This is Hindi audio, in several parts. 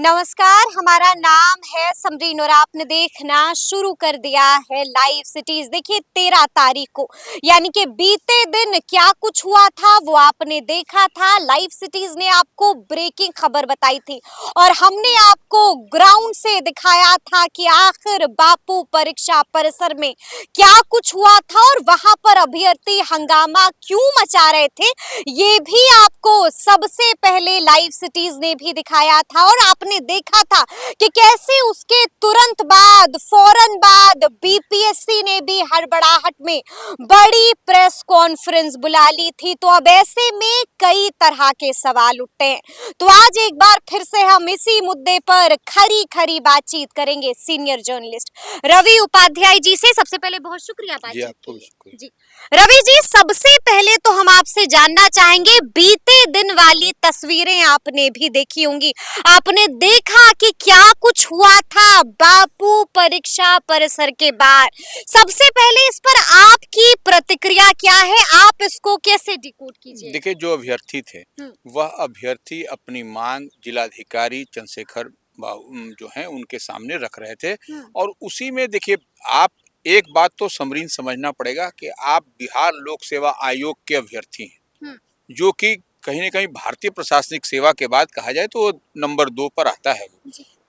नमस्कार, हमारा नाम है समरीन और आपने देखना शुरू कर दिया है लाइव सिटीज। देखिए 13 तारीख को यानी कि बीते दिन क्या कुछ हुआ था वो आपने देखा था। लाइव सिटीज ने आपको ब्रेकिंग खबर बताई थी और हमने आपको ग्राउंड से दिखाया था कि आखिर बापू परीक्षा परिसर में क्या कुछ हुआ था और वहां पर अभ्यर्थी हंगामा क्यों मचा रहे थे, ये भी आपको सबसे पहले लाइव सिटीज ने भी दिखाया था। और आपने देखा था कि कैसे उसके तुरंत बाद फौरन बाद बीपीएससी ने भी हड़बड़ाहट में बड़ी प्रेस कॉन्फ्रेंस बुला ली थी। तो अब ऐसे में कई तरह के सवाल उठते हैं। तो आज एक बार फिर से हम इसी मुद्दे पर खरी खरी बातचीत करेंगे सीनियर जर्नलिस्ट रवि उपाध्याय जी से। सबसे पहले बहुत शुक्रिया बातचीत के लिए। जी रवि जी, सबसे पहले तो हम आपसे जानना चाहेंगे, बीते दिन वाली तस्वीरें आपने भी देखी होंगी, आपने देखा कि क्या कुछ हुआ था बापू परीक्षा परिसर के बाहर। सबसे पहले इस पर आपकी प्रतिक्रिया क्या है, आप इसको कैसे डिकोड कीजिए? देखिए, जो अभ्यर्थी थे वह अभ्यर्थी अपनी मांग जिलाधिकारी चंद्रशेखर जो हैं उनके सामने रख रहे थे और उसी में देखिए, आप एक बात तो समरीन समझना पड़ेगा कि आप बिहार लोक सेवा आयोग के अभ्यर्थी हैं, जो कि कहीं न कहीं भारतीय प्रशासनिक सेवा के बाद कहा जाए तो नंबर 2 पर आता है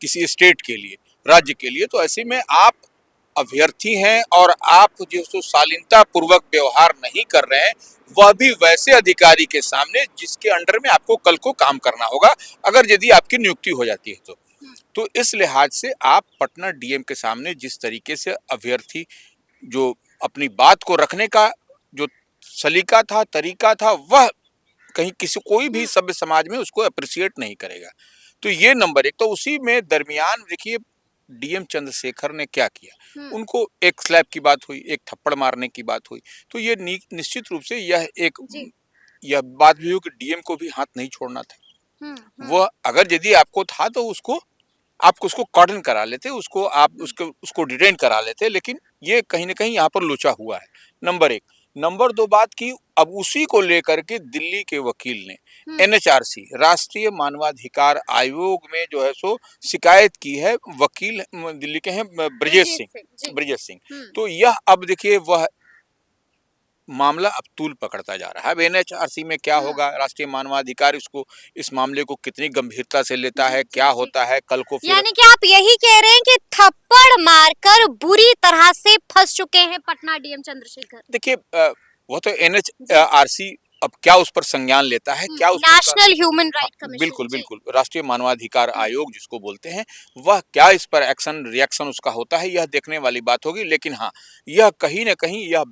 किसी स्टेट के लिए, राज्य के लिए। तो ऐसे में आप अभ्यर्थी हैं और आप जो शालीनता पूर्वक व्यवहार नहीं कर रहे हैं, वह भी वैसे अधिकारी के सामने जिसके अंडर में आपको कल को काम करना होगा, अगर यदि आपकी नियुक्ति हो जाती है तो इस लिहाज से आप पटना डीएम के सामने जिस तरीके से अभ्यर्थी जो अपनी बात को रखने का जो सलीका था, तरीका था, वह कहीं कोई भी सभ्य समाज में उसको अप्रिशिएट नहीं करेगा। तो ये नंबर 1। तो उसी में दरमियान देखिए, डीएम चंद्रशेखर ने क्या किया, उनको एक स्लैप की बात हुई, एक थप्पड़ मारने की बात हुई। तो ये निश्चित रूप से यह बात भी हुई कि डीएम को भी हाथ नहीं छोड़ना था। वह अगर यदि आपको था तो आप उसको कॉर्डन करा लेते, उसको डिटेन करा लेते, लेकिन ये कहीं ना कहीं यहाँ पर लोचा हुआ है, नंबर 1। नंबर 2 बात की, अब उसी को लेकर के दिल्ली के वकील ने एनएचआरसी राष्ट्रीय मानवाधिकार आयोग में जो है सो शिकायत की है। वकील दिल्ली के हैं ब्रजेश सिंह। तो यह अब देखिए, वह मामला अब तूल पकड़ता जा रहा है। अब एनएचआरसी में क्या होगा, राष्ट्रीय मानवाधिकार इस मामले को कितनी गंभीरता से लेता है, क्या होता है कल को। यानी कि आप यही कह रहे हैं कि थप्पड़ मारकर बुरी तरह से फंस चुके हैं पटना डीएम चंद्रशेखर। देखिए, वो तो एनएचआरसी अब क्या उस पर संज्ञान लेता है, क्या उस नेशनल ह्यूमन राइट कमीशन, बिल्कुल राष्ट्रीय मानवाधिकार आयोग जिसको बोलते हैं, वह क्या इस पर रिएक्शन उसका होता है, यह देखने वाली बात होगी। लेकिन हाँ, यह कहीं ना कहीं यह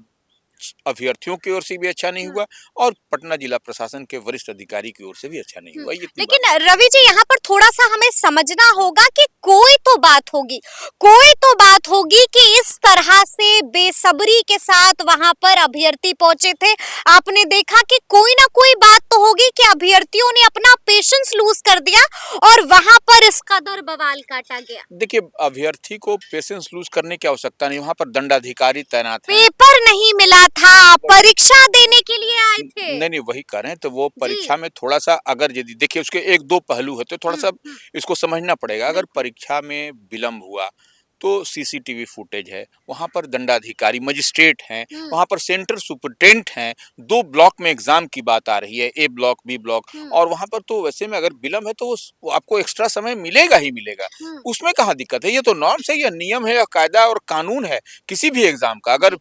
अभ्यर्थियों की ओर से भी अच्छा नहीं हुआ और पटना जिला प्रशासन के वरिष्ठ अधिकारी की ओर से भी अच्छा नहीं हुआ। लेकिन रवि जी, यहाँ पर थोड़ा सा हमें समझना होगा कि कोई तो बात होगी कि इस तरह से बेसब्री के साथ वहां पर अभ्यर्थी पहुंचे थे। आपने देखा कि कोई ना कोई बात तो होगी कि अभ्यर्थियों ने अपना पेशेंस लूज कर दिया और वहां पर इस कदर बवाल काटा गया। देखिए, अभ्यर्थी को पेशेंस लूज करने की आवश्यकता नहीं, वहां पर दंडाधिकारी तैनात है। पेपर नहीं मिला था, परीक्षा देने के लिए आए थे। नहीं, वही कह रहे हैं। तो वो परीक्षा में थोड़ा सा, अगर यदि देखिए उसके 1-2 पहलू है तो थोड़ा सा इसको समझना पड़ेगा। अगर परीक्षा में विलंब हुआ तो सीसीटीवी फुटेज है, वहां पर दंडाधिकारी मजिस्ट्रेट हैं, वहां पर सेंटर सुपरिटेंडेंट हैं, 2 ब्लॉक में एग्जाम की बात आ रही है, ए ब्लॉक बी ब्लॉक, और वहां पर तो वैसे में अगर विलंब है तो वो आपको एक्स्ट्रा समय मिलेगा ही मिलेगा। उसमें कहाँ दिक्कत है, ये तो नॉर्म्स है, यह नियम है, कायदा और कानून है किसी भी एग्जाम का। अगर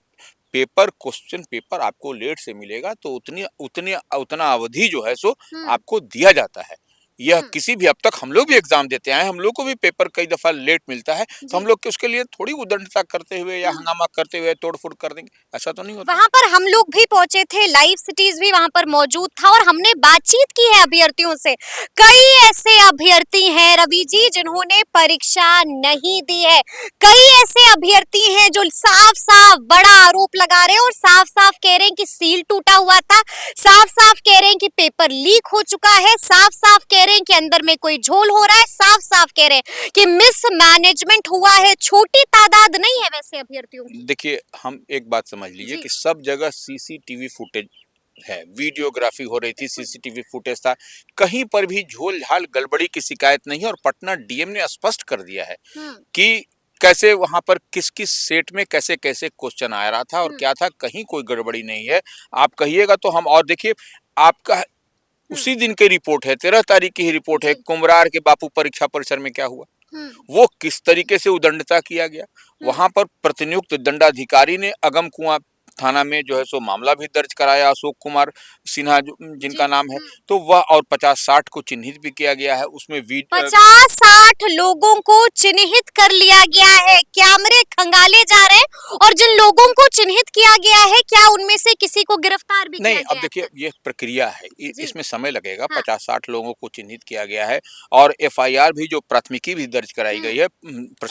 क्वेश्चन पेपर आपको लेट से मिलेगा तो उतना अवधि जो है सो आपको दिया जाता है। यह किसी भी, अब तक हम लोग भी एग्जाम देते आए, हम लोग को भी पेपर कई दफा लेट मिलता है, तो हम लोग उसके लिए थोड़ी उद्दंडता करते हुए या हंगामा करते हुए तोड़फोड़ कर देंगे, ऐसा तो नहीं होता। वहां पर हम लोग भी पहुंचे थे, लाइव सिटीज भी वहां पर मौजूद था और हमने बातचीत की है अभ्यर्थियों से। कई ऐसे अभ्यर्थी हैं रवि जी जिन्होंने परीक्षा नहीं दी है, कई ऐसे अभ्यर्थी हैं जो साफ साफ बड़ा आरोप लगा रहे हैं और साफ साफ कह रहे हैं कि सील टूटा हुआ था, साफ साफ कह रहे हैं कि पेपर लीक हो चुका है, साफ साफ कह रहे हैं कि अंदर में कोई झोल हो रहा है, साफ साफ कह रहे हैं कि मिसमैनेजमेंट हुआ है। छोटी तादाद नहीं है वैसे अभ्यर्थियों की। देखिए, हम एक बात समझ लीजिए कि सब जगह सीसीटीवी फुटेज है, वीडियोग्राफी हो रही थी, सीसीटीवी फुटेज था, कहीं पर भी झोल झाल गड़बड़ी की शिकायत नहीं है। और पटना डीएम ने स्पष्ट कर दिया है कि कैसे वहां पर किस किस सेट में कैसे कैसे क्वेश्चन आ रहा था और क्या था, कहीं कोई गड़बड़ी नहीं है। आप कहिएगा तो हम, और देखिए आपका उसी दिन की रिपोर्ट है, 13 तारीख की ही रिपोर्ट है, कुम्हरार के बापू परीक्षा परिसर में क्या हुआ, वो किस तरीके से उदंडता किया गया। वहां पर प्रतिनियुक्त दंडाधिकारी ने अगम कुआं थाना में जो है सो मामला भी दर्ज कराया, अशोक कुमार सिन्हा जिनका नाम है, तो वह और 50-60 को चिन्हित भी किया गया है। उसमें 50-60 लोगों को चिन्हित कर लिया गया है, कैमरे खंगाले जा रहे हैं, और जिन लोगों को चिन्हित किया गया है, क्या उनमें से किसी को गिरफ्तार भी नहीं, किया गया? अब देखिए ये प्रक्रिया है, इसमें समय लगेगा। हाँ। 50-60 लोगों को चिन्हित किया गया है और एफआईआर भी, जो प्राथमिकी भी दर्ज कराई गई है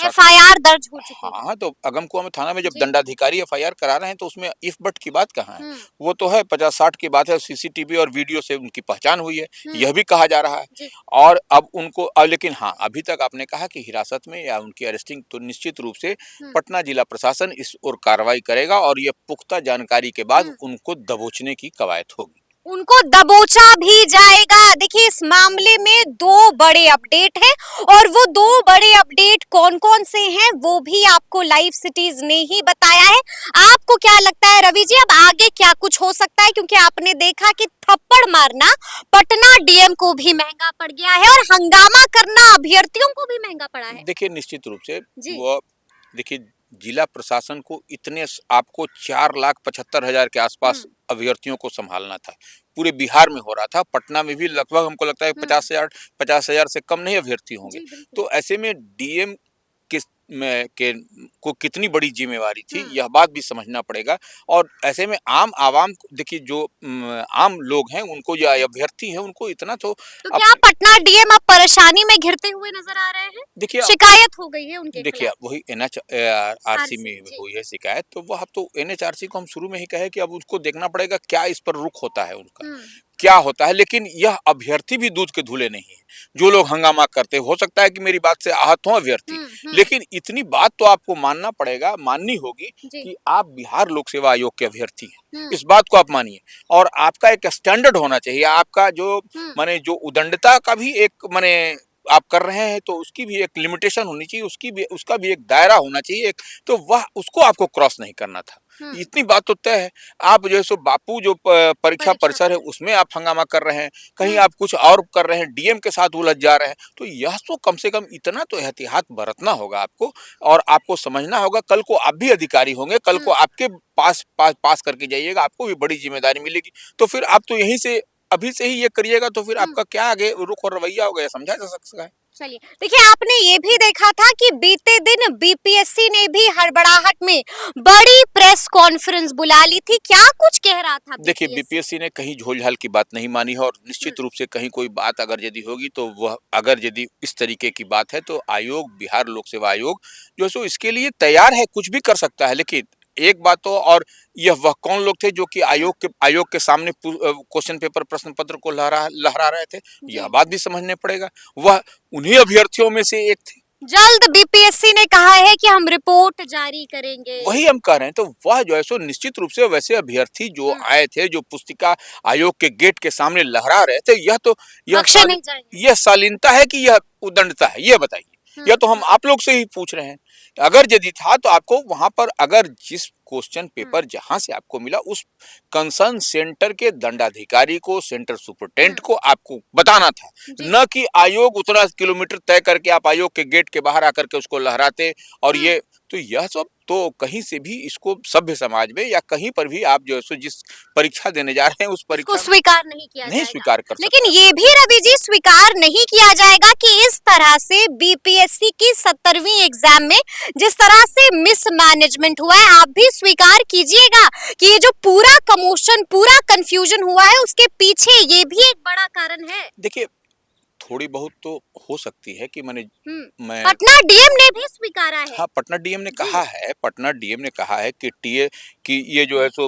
एफआईआर दर्ज हो चुकी है। हाँ, तो अगम कुआं थाना में जब दंडाधिकारी एफआईआर करा रहे हैं तो उसमें इफ बट की बात कहाँ है। वो तो है 50-60 की बात है, सीसीटीवी और वीडियो से उनकी पहचान हुई है, यह भी कहा जा रहा है। और अब उनको लेकिन हाँ, अभी तक आपने कहा कि हिरासत में या उनकी अरेस्टिंग, तो निश्चित रूप से पटना जिला प्रशासन इस ओर कार्रवाई करेगा और यह पुख्ता जानकारी के बाद उनको दबोचने की कवायद होगी। उनको दबोचा भी जाएगा। देखिए, इस मामले में 2 बड़े अपडेट हैं, और वो 2 बड़े अपडेट कौन-कौन से हैं वो भी आपको लाइव सिटीज ने ही बताया है। आपको क्या लगता है रवि जी, अब आगे क्या कुछ हो सकता है? क्योंकि आपने देखा कि थप्पड़ मारना पटना डीएम को भी महंगा पड़ गया है और हंगामा करना अभ्यर्थियों को भी महंगा पड़ा है। देखिए निश्चित रूप से वो, देखिए जिला प्रशासन को इतने, आपको 4,75,000 के आसपास अभ्यर्थियों को संभालना था, पूरे बिहार में हो रहा था, पटना में भी लगभग हमको लगता है 50,000 से कम नहीं अभ्यर्थी होंगे। तो ऐसे में डीएम के को कितनी बड़ी जिम्मेवारी थी, यह बात भी समझना पड़ेगा। और ऐसे में आम आवाम, देखिए जो आम लोग हैं उनको, या अभ्यर्थी हैं उनको इतना तो क्या पटना डीएम अब परेशानी में घिरते हुए नजर आ रहे हैं? देखिए शिकायत हो गई है उनके खिलाफ। देखिए वही एनएचआरसी में हुई है शिकायत, तो वह अब तो एनएचआरसी को हम शुरू में ही कहे कि अब उसको देखना पड़ेगा क्या इस पर रुख होता है उनका, क्या होता है। लेकिन यह अभ्यर्थी भी दूध के धुले नहीं है, जो लोग हंगामा करते, हो सकता है कि मेरी बात से आहत हो अभ्यर्थी, लेकिन इतनी बात तो आपको मानना पड़ेगा, माननी होगी कि आप बिहार लोक सेवा आयोग के अभ्यर्थी हैं। इस बात को आप मानिए, और आपका एक स्टैंडर्ड होना चाहिए, आपका जो माने जो उदंडता का भी एक माने आप कर रहे हैं तो उसकी भी एक लिमिटेशन होनी चाहिए, उसका भी एक दायरा होना चाहिए, तो वह उसको आपको क्रॉस नहीं करना था। इतनी बात तो तय है। आप जो है सो बापू जो परीक्षा परिसर है उसमें आप हंगामा कर रहे हैं, कहीं आप कुछ और कर रहे हैं, डीएम के साथ उलझ जा रहे हैं, तो यह तो कम से कम इतना तो एहतियात बरतना होगा आपको, और आपको समझना होगा कल को आप भी अधिकारी होंगे, कल को आपके पास करके जाइएगा, आपको भी बड़ी जिम्मेदारी मिलेगी। तो फिर आप तो यहीं से अभी से ही ये करिएगा तो फिर आपका क्या आगे रुख और रवैया होगा, यह समझा जा सकता है। चलिए, देखिए आपने ये भी देखा था कि बीते दिन बीपीएससी ने भी हड़बड़ाहट में बड़ी प्रेस कॉन्फ्रेंस बुला ली थी। क्या कुछ कह रहा था? देखिए बीपीएससी ने कहीं झोल-झाल की बात नहीं मानी है, और निश्चित रूप से कहीं कोई बात अगर यदि होगी तो वह, अगर यदि इस तरीके की बात है तो आयोग, बिहार लोक सेवा आयोग जो है सो इसके लिए तैयार है, कुछ भी कर सकता है। लेकिन एक बात तो, और यह वह कौन लोग थे जो कि आयोग के सामने क्वेश्चन पेपर, प्रश्न पत्र को लहरा रहे थे, यह बात भी समझने पड़ेगा। वह उन्हीं अभ्यर्थियों में से एक थे। जल्द बीपीएससी ने कहा है कि हम रिपोर्ट जारी करेंगे, वही हम कह रहे हैं। तो वह जो है सो निश्चित रूप से वैसे अभ्यर्थी जो आए थे, जो पुस्तिका आयोग के गेट के सामने लहरा रहे थे, यह शालीनता है कि यह उदंडता है, यह बताइए। यह तो हम आप लोग से ही पूछ रहे हैं। अगर यदि था तो आपको वहां पर, अगर जिस क्वेश्चन पेपर जहां से आपको मिला, उस कंसर्न सेंटर के दंडाधिकारी को, सेंटर सुपरिटेंडेंट को आपको बताना था, न कि आयोग उतना किलोमीटर तय करके आप आयोग के गेट के बाहर आकर के उसको लहराते। और ये तो, यह सब तो कहीं से भी इसको सभ्य समाज में या कहीं पर भी आप जो है सो जिस परीक्षा देने जा रहे हैं उस परीक्षा को स्वीकार नहीं किया नहीं स्वीकार कर सकते। लेकिन ये भी रवि जी स्वीकार नहीं किया जाएगा कि इस तरह से बीपीएससी की 70वीं एग्जाम में जिस तरह से मिसमैनेजमेंट हुआ है, आप भी स्वीकार कीजिएगा कि ये जो पूरा कमोशन, पूरा कंफ्यूजन हुआ है, उसके पीछे ये भी एक बड़ा कारण है। देखिए थोड़ी बहुत तो हो सकती है कि मैं पटना डीएम ने भी स्वीकारा है। हाँ, पटना डीएम ने कहा है कि टीए कि ये जो है सो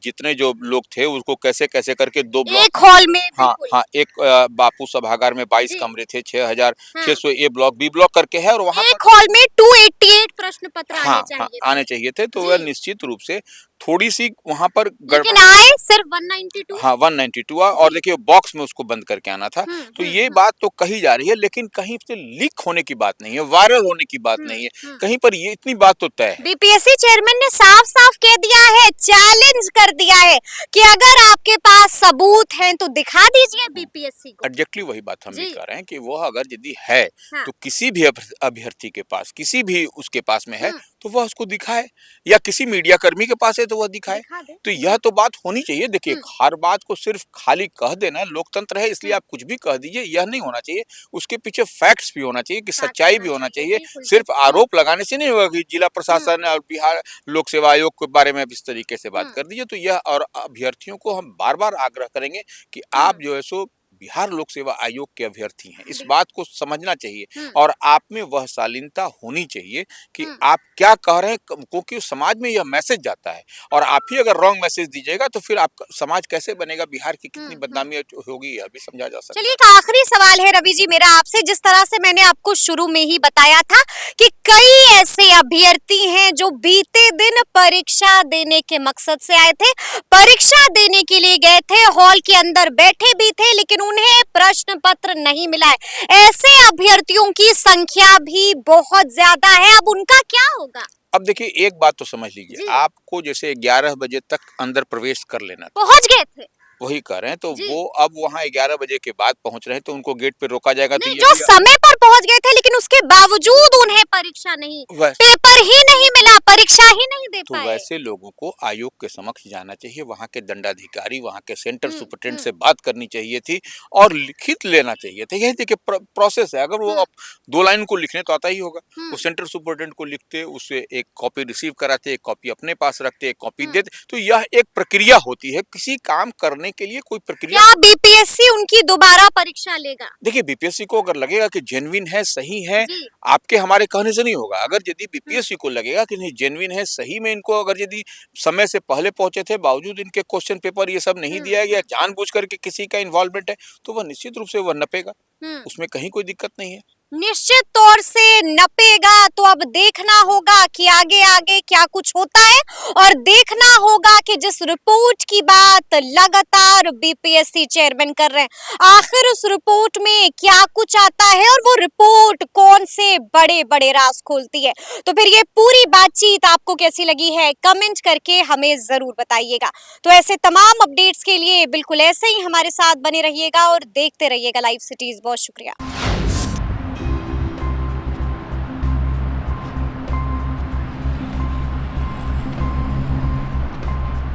जितने जो लोग थे उसको कैसे-कैसे करके 2 ब्लॉक एक हॉल में हाँ, बिल्कुल। हाँ, एक बापू सभागार में 22 जी। कमरे थे, हाँ। 6,600 ए ब्लॉक, बी ब्लॉक करके है और वहाँ एक हॉल में 288 प्रश्न पत्र आने हाँ, हाँ, चाहिए थे। आने चाहिए थे, तो वह जी। निश्चित रूप से थोड़ी-सी वहाँ पर लेकिन गड़बड़ आए सिर्फ 192। हाँ, 192 और जी। देखिए बॉक्स में उसको बंद करके आना था। हुँ, तो हुँ, ये हुँ। बात तो कही जा रही है लेकिन कहीं से लीक होने की बात नहीं है, वायरल होने की बात हुँ, नहीं है। हुँ। कहीं पर ये इतनी बात तो तय है। बीपीएससी चेयरमैन ने साफ-साफ कह दिया है, चैलेंज कर दिया है कि अगर आपके पास सबूत हैं तो दिखा दीजिए बीपीएससी को। एग्जैक्टली वही बात हम भी जी। कह रहे हैं कि वह अगर यदि है हाँ। तो किसी भी अभ्यर्थी के पास किसी भी उसके पास में है हुँ। तो वह उसको दिखाए या किसी मीडिया कर्मी के पास है तो वह दिखाए। दिखा दे। तो यह तो बात होनी चाहिए। देखिए हुँ। हर बात को सिर्फ खाली कह देना लोकतंत्र है इसलिए हुँ। आप कुछ भी कह दीजिए यह नहीं होना चाहिए। उसके पीछे फैक्ट्स भी होना चाहिए कि फैक्ट सच्चाई होना भी होना चाहिए, चाहिए। बिल्कुल सिर्फ ठीक। आरोप लगाने से नहीं होगा कि जिला हुँ। प्रशासन और बिहार लोक सेवा आयोग के बारे में आप इस तरीके से बात हुँ। कर दीजिए। तो यह और अभ्यर्थियों को हम बार बार आग्रह करेंगे कि हुँ। आप जो है सो बिहार लोक सेवा आयोग के अभ्यर्थी हैं, इस बिल बात को समझना चाहिए हुँ। और आप में वह शालीनता होनी चाहिए कि हुँ। आप क्या कह रहे हैं क्योंकि समाज में यह मैसेज जाता है और आप ही अगर रॉन्ग मैसेज दीजिएगा तो फिर आपका समाज कैसे बनेगा, बिहार की हुँ, कितनी हुँ। बदनामी होगी यह भी समझा जा सकता चलिए है। एक आखिरी सवाल है रवि जी मेरा आपसे, जिस तरह से मैंने आपको शुरू में ही बताया था कि कई ऐसे अभ्यर्थी हैं जो बीते दिन परीक्षा देने के मकसद से आए थे, परीक्षा देने के लिए गए थे, हॉल के अंदर बैठे भी थे लेकिन उन्हें प्रश्न पत्र नहीं मिला है। ऐसे अभ्यर्थियों की संख्या भी बहुत ज्यादा है, अब उनका क्या होगा? अब देखिए एक बात तो समझ लीजिए, जी। आपको जैसे 11 बजे तक अंदर प्रवेश कर लेना था, पहुंच गए थे। वही कह रहे हैं तो जी। वो अब वहाँ 11 बजे के बाद पहुंच रहे हैं तो उनको गेट पे रोका जाएगा तो नहीं, ये जो भी समय पर पहुंच गए थे लेकिन उसके बावजूद उन्हें परीक्षा नहीं, वैसे पेपर ही नहीं मिला, परीक्षा ही नहीं दे तो पाए। वैसे लोगों को आयोग के समक्ष जाना चाहिए, वहाँ के दंडाधिकारी, वहाँ के सेंटर हुँ, सुपरिटेंडेंट हुँ, से बात करनी चाहिए थी और लिखित लेना चाहिए था। यही देखिए प्रोसेस है। अगर वो हुँ, आप 2 लाइन को लिखने तो आता ही होगा। हुँ, वो सेंटर सुपरिटेंडेंट को लिखते, उससे एक कॉपी रिसीव कराते, एक कॉपी अपने पास रखते, एक कॉपी हुँ। देते। तो यह एक प्रक्रिया होती है। किसी काम करने के लिए कोई प्रक्रिया क्या बीपीएससी उनकी दोबारा परीक्षा लेगा? देखिए बीपीएससी को अगर लगेगा कि जेन्युइन है, सही है, जी। आपके हमारे कहने से नहीं होगा। अगर यदि हुँ, बीपीएससी को लगेगा कि नहीं जेन्युइन है, सही में इनको अगर यदि समय से पहले पहुंचे थे, बावजूद इनके क्वेश्चन पेपर ये सब नहीं हुँ, दिया गया, हुँ, जानबूझ करके किसी का इन्वॉल्वमेंट है, तो वह निश्चित रूप से वह नपेगा। हुँ। उसमें कहीं कोई दिक्कत नहीं है। निश्चित तौर से नपेगा, तो अब देखना होगा कि आगे आगे क्या कुछ होता है और देखना होगा कि जिस रिपोर्ट की बात लगातार बीपीएससी चेयरमैन कर रहे हैं, आखिर उस रिपोर्ट में क्या कुछ आता है और वो रिपोर्ट कौन से बड़े बड़े राज खोलती है। तो फिर ये पूरी बातचीत आपको कैसी लगी है, कमेंट करके हमें जरूर बताइएगा। तो ऐसे तमाम अपडेट्स के लिए बिल्कुल ऐसे ही हमारे साथ बने रहिएगा और देखते रहिएगा लाइव सिटीज। बहुत शुक्रिया।